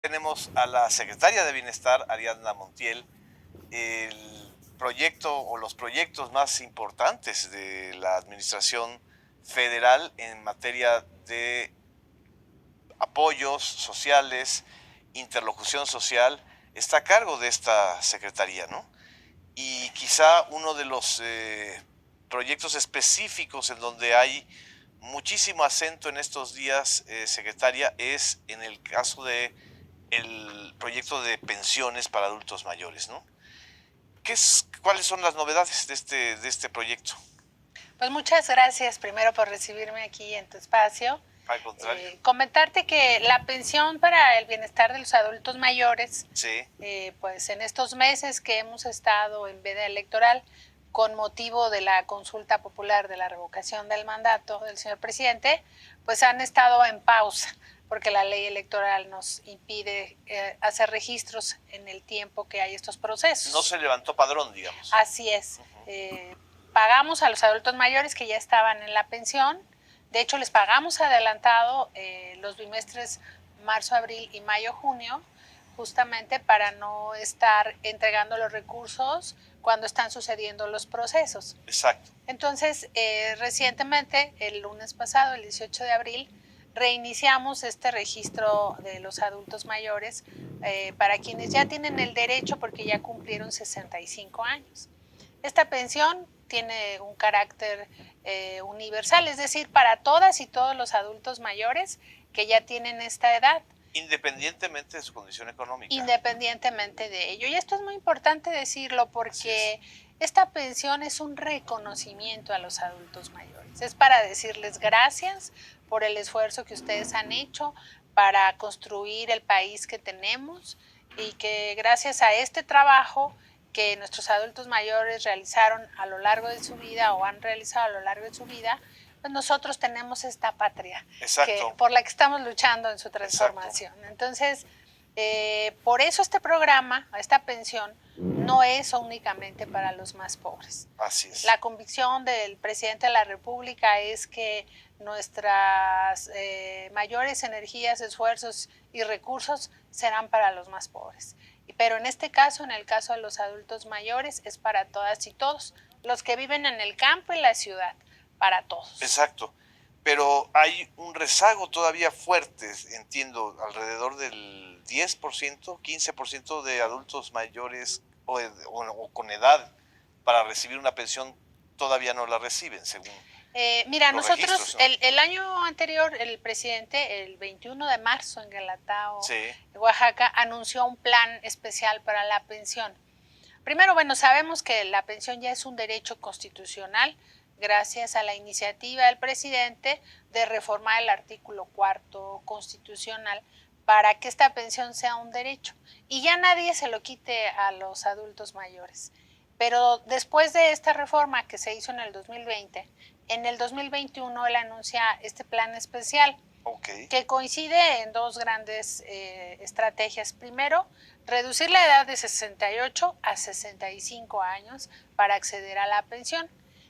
Tenemos a la secretaria de Bienestar, Ariadna Montiel, el proyecto o los proyectos más importantes de la administración federal en materia de apoyos sociales, interlocución social, está a cargo de esta secretaría, ¿no? Y quizá uno de los proyectos específicos en donde hay muchísimo acento en estos días, secretaria, es en el caso de el proyecto de pensiones para adultos mayores, ¿no? ¿Cuáles son las novedades de este proyecto? Pues muchas gracias primero por recibirme aquí en tu espacio. Al contrario. Comentarte que la pensión para el bienestar de los adultos mayores, Sí. pues en estos meses que hemos estado en veda electoral con motivo de la consulta popular de la revocación del mandato del señor presidente, pues han estado en pausa porque la ley electoral nos impide hacer registros en el tiempo que hay estos procesos. No se levantó padrón, digamos. Así es. Pagamos a los adultos mayores que ya estaban en la pensión. De hecho, les pagamos adelantado los bimestres marzo, abril y mayo, junio, justamente para no estar entregando los recursos cuando están sucediendo los procesos. Exacto. Entonces, recientemente, el lunes pasado, el 18 de abril, reiniciamos este registro de los adultos mayores para quienes ya tienen el derecho porque ya cumplieron 65 años. Esta pensión tiene un carácter universal, es decir, para todas y todos los adultos mayores que ya tienen esta edad. Independientemente de su condición económica. Independientemente de ello. Y esto es muy importante decirlo porque esta pensión es un reconocimiento a los adultos mayores. Es para decirles gracias por el esfuerzo que ustedes han hecho para construir el país que tenemos y que gracias a este trabajo que nuestros adultos mayores realizaron a lo largo de su vida o han realizado a lo largo de su vida, pues nosotros tenemos esta patria por la que estamos luchando en su transformación. Exacto. Entonces, por eso este programa, esta pensión, no es únicamente para los más pobres. Así es. La convicción del presidente de la República es que nuestras mayores energías, esfuerzos y recursos serán para los más pobres. Pero en este caso, en el caso de los adultos mayores, es para todas y todos, los que viven en el campo y la ciudad, para todos. Exacto. Pero hay un rezago todavía fuerte, entiendo, alrededor del 10%, 15% de adultos mayores o con edad para recibir una pensión todavía no la reciben, según mira, los nosotros registros, ¿no? el año anterior, el presidente, el 21 de marzo en Guelatao, Sí. Oaxaca, anunció un plan especial para la pensión. Primero, bueno, sabemos que la pensión ya es un derecho constitucional gracias a la iniciativa del presidente de reformar el artículo 4 constitucional para que esta pensión sea un derecho y ya nadie se lo quite a los adultos mayores. Pero después de esta reforma que se hizo en el 2020, en el 2021 él anuncia este plan especial, que coincide en dos grandes estrategias. Primero, reducir la edad de 68 a 65 años para acceder a la pensión.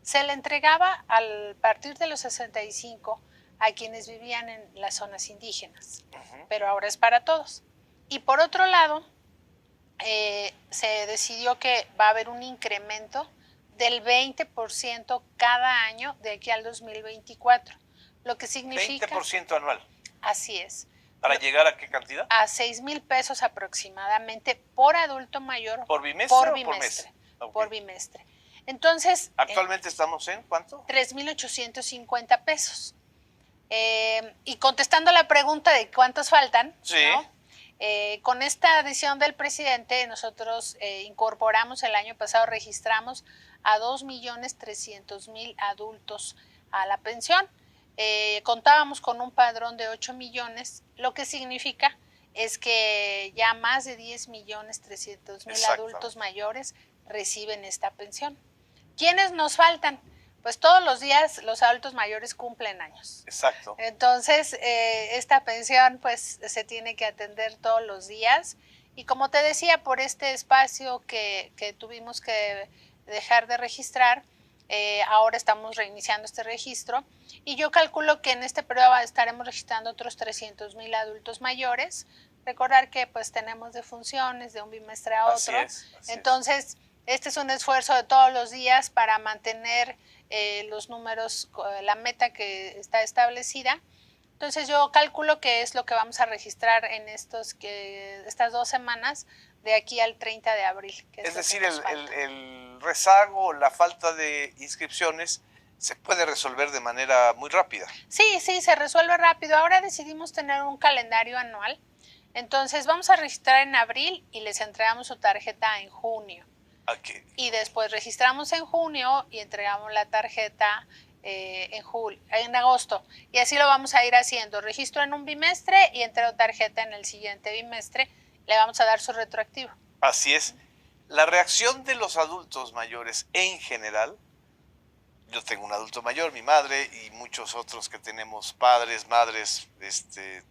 Se le entregaba a partir de los 65 a quienes vivían en las zonas indígenas, pero ahora es para todos. Y por otro lado, se decidió que va a haber un incremento del 20% cada año de aquí al 2024, lo que significa... 20% anual. Así es. ¿Para llegar a qué cantidad? A 6,000 pesos aproximadamente por adulto mayor. ¿Por bimestre o por mes? Okay. Por bimestre. Entonces... ¿Actualmente estamos en cuánto? 3,850 pesos. Y contestando la pregunta de cuántos faltan, sí, ¿no? Con esta decisión del presidente, nosotros incorporamos el año pasado, registramos a 2,300,000 adultos a la pensión. Contábamos con un padrón de 8 millones, lo que significa es que ya más de 10,300,000 adultos mayores reciben esta pensión. ¿Quiénes nos faltan? Pues todos los días los adultos mayores cumplen años. Exacto. Entonces, esta pensión pues se tiene que atender todos los días. Y como te decía, por este espacio que tuvimos que dejar de registrar, ahora estamos reiniciando este registro. Y yo calculo que en este periodo estaremos registrando otros 300,000 adultos mayores Recordar que pues tenemos defunciones de un bimestre a otro. Así Entonces, este es un esfuerzo de todos los días para mantener los números, la meta que está establecida. Entonces yo calculo que es lo que vamos a registrar en estas 2 semanas de aquí al 30 de abril. Es decir, el rezago, la falta de inscripciones se puede resolver de manera muy rápida. Sí, se resuelve rápido. Ahora decidimos tener un calendario anual. Entonces vamos a registrar en abril y les entregamos su tarjeta en junio. Okay. Y después registramos en junio y entregamos la tarjeta en agosto. Y así lo vamos a ir haciendo. Registro en un bimestre y entrego tarjeta en el siguiente bimestre. Le vamos a dar su retroactivo. Así es. La reacción de los adultos mayores en general, yo tengo un adulto mayor, mi madre, y muchos otros que tenemos padres, madres,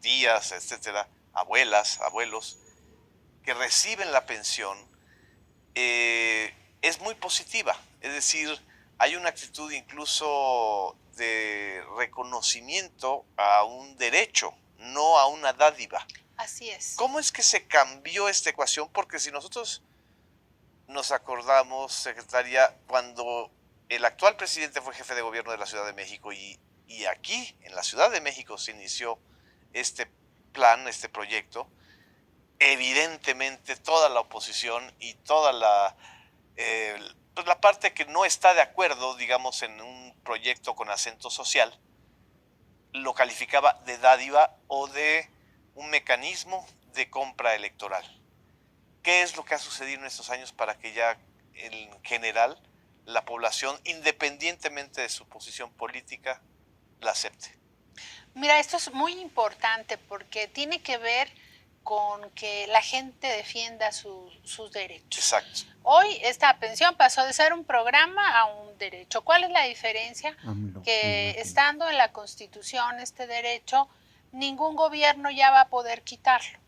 tías, etcétera, abuelas, abuelos, que reciben la pensión, es muy positiva. Es decir, hay una actitud incluso de reconocimiento a un derecho, no a una dádiva. Así es. ¿Cómo es que se cambió esta ecuación? Porque si nosotros nos acordamos, secretaria, cuando el actual presidente fue jefe de gobierno de la Ciudad de México y aquí en la Ciudad de México se inició este plan, este proyecto, evidentemente toda la oposición y toda pues la parte que no está de acuerdo, digamos, en un proyecto con acento social, lo calificaba de dádiva o de un mecanismo de compra electoral. ¿Qué es lo que ha sucedido en estos años para que ya en general la población, independientemente de su posición política, la acepte? Mira, esto es muy importante porque tiene que ver con que la gente defienda sus derechos. Exacto. Hoy esta pensión pasó de ser un programa a un derecho. ¿Cuál es la diferencia? Que estando en la Constitución este derecho, ningún gobierno ya va a poder quitarlo.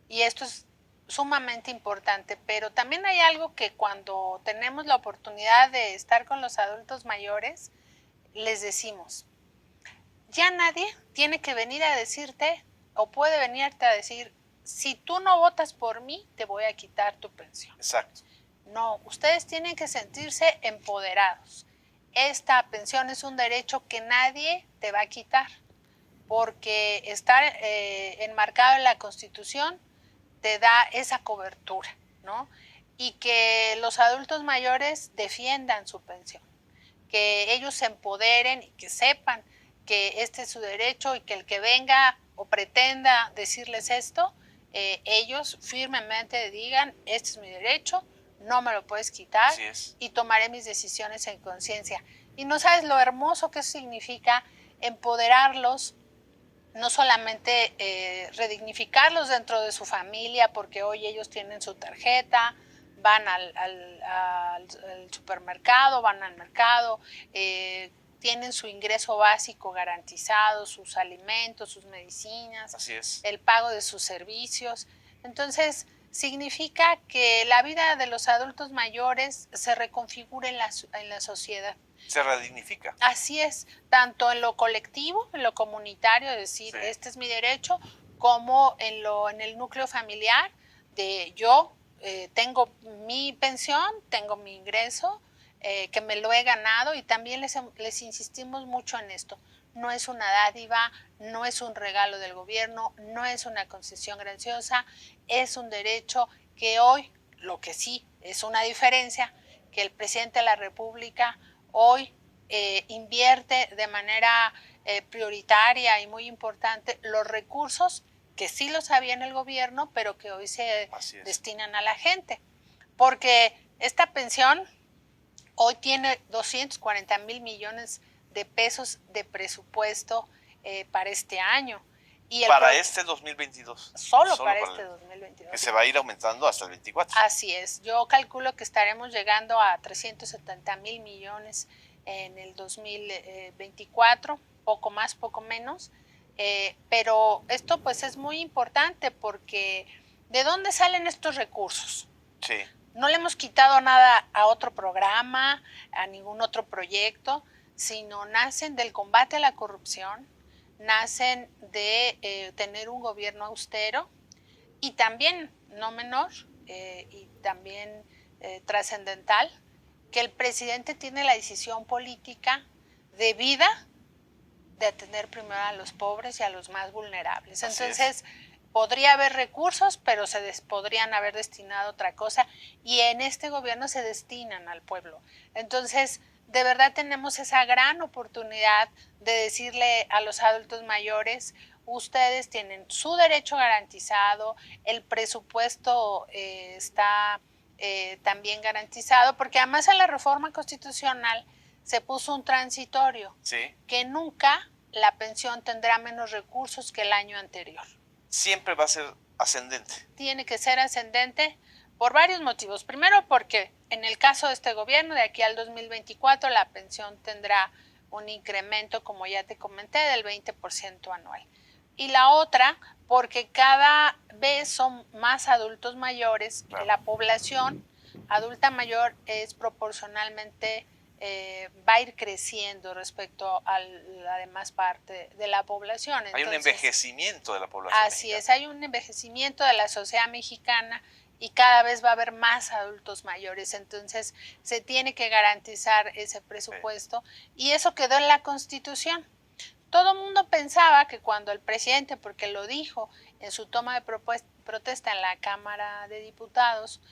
Y esto es sumamente importante, pero también hay algo que cuando tenemos la oportunidad de estar con los adultos mayores, les decimos, ya nadie tiene que venir a decirte o puede venirte a decir, si tú no votas por mí, te voy a quitar tu pensión. Exacto. No, ustedes tienen que sentirse empoderados. Esta pensión es un derecho que nadie te va a quitar, porque estar enmarcado en la Constitución te da esa cobertura, ¿no? Y que los adultos mayores defiendan su pensión, que ellos se empoderen y que sepan que este es su derecho y que el que venga o pretenda decirles esto, ellos firmemente digan, este es mi derecho, no me lo puedes quitar y tomaré mis decisiones en conciencia. Y no sabes lo hermoso que eso significa, empoderarlos, no solamente redignificarlos dentro de su familia, porque hoy ellos tienen su tarjeta, van al supermercado, van al mercado, tienen su ingreso básico garantizado, sus alimentos, sus medicinas, así es, el pago de sus servicios. Entonces, significa que la vida de los adultos mayores se reconfigura en la sociedad. Se redignifica. Así es, tanto en lo colectivo, en lo comunitario, es decir, este es mi derecho, como en el núcleo familiar de yo tengo mi pensión, tengo mi ingreso, que me lo he ganado, y también les insistimos mucho en esto. No es una dádiva, no es un regalo del gobierno, no es una concesión graciosa, es un derecho que hoy, lo que sí es una diferencia, que el presidente de la República hoy invierte de manera prioritaria y muy importante los recursos que sí los había en el gobierno, pero que hoy se destinan a la gente. Porque esta pensión hoy tiene 240,000 millones de pesos de presupuesto para este año. Y para este 2022. Solo para este 2022. Que se va a ir aumentando hasta el 24. Así es. Yo calculo que estaremos llegando a 370,000 millones en el 2024, poco más, poco menos. Pero esto pues es muy importante porque ¿de dónde salen estos recursos? Sí. No le hemos quitado nada a otro programa, a ningún otro proyecto, sino nacen del combate a la corrupción, nacen de tener un gobierno austero, Y también, no menor, y también trascendental, que el presidente tiene la decisión política debida de atender primero a los pobres y a los más vulnerables. Entonces, podría haber recursos, pero podrían haber destinado a otra cosa, y en este gobierno se destinan al pueblo. Entonces, de verdad tenemos esa gran oportunidad de decirle a los adultos mayores: ustedes tienen su derecho garantizado, el presupuesto está también garantizado, porque además en la reforma constitucional se puso un transitorio, que nunca la pensión tendrá menos recursos que el año anterior. Siempre va a ser ascendente. Tiene que ser ascendente por varios motivos. Primero, porque en el caso de este gobierno, de aquí al 2024, la pensión tendrá un incremento, como ya te comenté, del 20% anual. Y la otra, porque cada vez son más adultos mayores. Claro. La población adulta mayor es proporcionalmente va a ir creciendo respecto a la demás parte de la población. Entonces, hay un envejecimiento de la población así mexicana. Es, hay un envejecimiento de la sociedad mexicana y cada vez va a haber más adultos mayores. Entonces se tiene que garantizar ese presupuesto, y eso quedó en la Constitución. Todo el mundo pensaba que cuando el presidente, porque lo dijo en su toma de protesta en la Cámara de Diputados,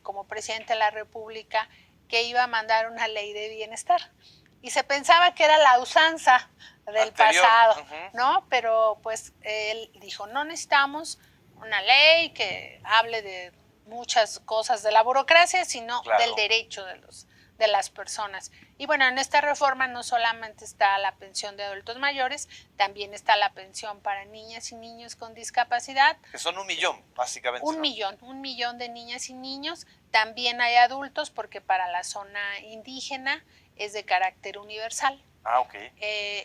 como presidente de la República, que iba a mandar una ley de bienestar. Y se pensaba que era la usanza del pasado, ¿no? Pero pues él dijo: no necesitamos una ley que hable de muchas cosas de la burocracia, sino del derecho de las personas. Y bueno, en esta reforma no solamente está la pensión de adultos mayores, también está la pensión para niñas y niños con discapacidad. Que son 1 millón, básicamente. Un millón de niñas y niños. También hay adultos, porque para la zona indígena es de carácter universal. Ok.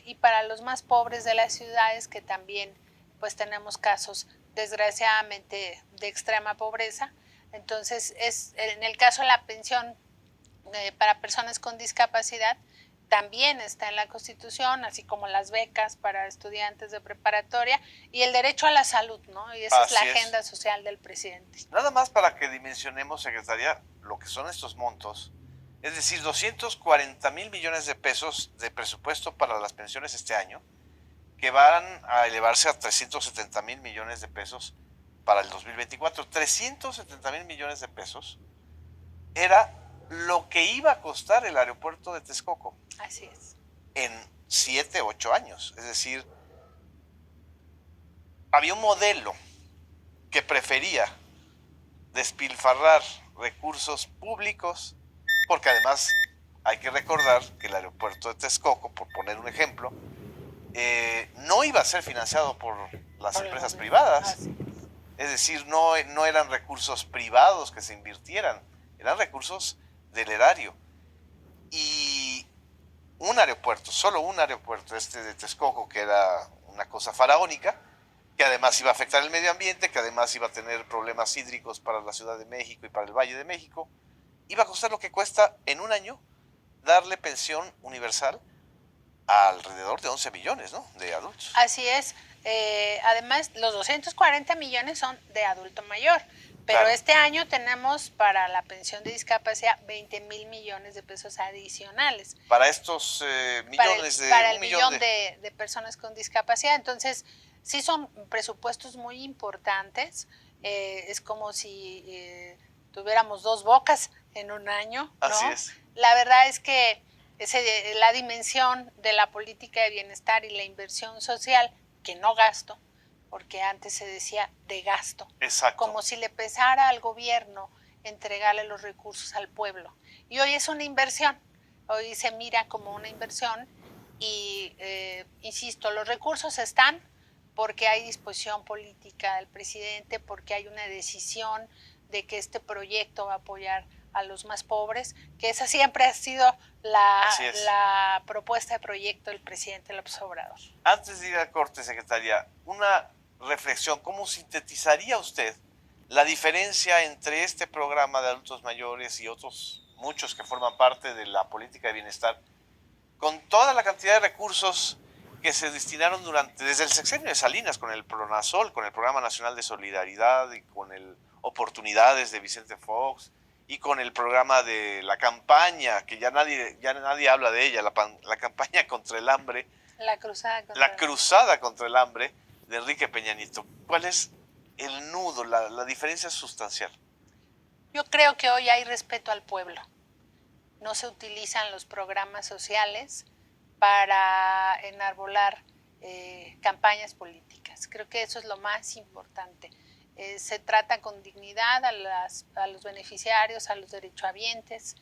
Y para los más pobres de las ciudades, que también pues tenemos casos desgraciadamente de extrema pobreza. Entonces, en el caso de la pensión para personas con discapacidad, también está en la Constitución, así como las becas para estudiantes de preparatoria y el derecho a la salud, ¿no? Y esa es la agenda social del presidente. Nada más para que dimensionemos, secretaria, lo que son estos montos, es decir, 240,000 millones de pesos de presupuesto para las pensiones este año, que van a elevarse a 370,000 millones de pesos para el 2024. 370,000 millones de pesos era lo que iba a costar el aeropuerto de Texcoco. Así es. En 7, 8 años. Es decir, había un modelo que prefería despilfarrar recursos públicos, porque además hay que recordar que el aeropuerto de Texcoco, por poner un ejemplo, no iba a ser financiado por las empresas privadas. Es decir, no eran recursos privados que se invirtieran, eran recursos del erario. Y un aeropuerto, solo un aeropuerto, de Texcoco, que era una cosa faraónica, que además iba a afectar el medio ambiente, que además iba a tener problemas hídricos para la Ciudad de México y para el Valle de México, iba a costar lo que cuesta en un año darle pensión universal a alrededor de 11 millones, ¿no?, de adultos. Así es. Además, los 240 millones son de adulto mayor, pero este año tenemos para la pensión de discapacidad 20,000 millones de pesos adicionales. Para estos millones para el millón de personas con discapacidad. Entonces, sí son presupuestos muy importantes. Es como si tuviéramos 2 bocas en un año, ¿no? Así es. La verdad es que la dimensión de la política de bienestar y la inversión social, que no gasto, porque antes se decía de gasto. Exacto. Como si le pesara al gobierno entregarle los recursos al pueblo. Y hoy es una inversión, hoy se mira como una inversión y, insisto, los recursos están porque hay disposición política del presidente, porque hay una decisión de que este proyecto va a apoyar a los más pobres, que esa siempre ha sido la propuesta de proyecto del presidente López Obrador. Antes de ir al corte, secretaria, una reflexión: ¿cómo sintetizaría usted la diferencia entre este programa de adultos mayores y otros muchos que forman parte de la política de bienestar, con toda la cantidad de recursos que se destinaron desde el sexenio de Salinas con el Pronasol, con el Programa Nacional de Solidaridad y con el Oportunidades de Vicente Fox y con el programa de la campaña, que ya nadie habla de ella, la campaña contra el hambre, la cruzada contra el hambre de Enrique Peña Nieto. ¿Cuál es el nudo, la diferencia sustancial? Yo creo que hoy hay respeto al pueblo. No se utilizan los programas sociales para enarbolar campañas políticas. Creo que eso es lo más importante. Se trata con dignidad a los beneficiarios, a los derechohabientes,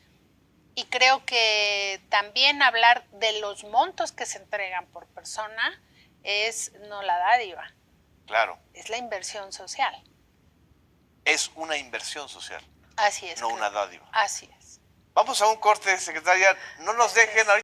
y creo que también hablar de los montos que se entregan por persona es no la dádiva. Claro. Es la inversión social. Es una inversión social. Así es. No una dádiva. Así es. Vamos a un corte, secretaria. No nos dejen ahorita.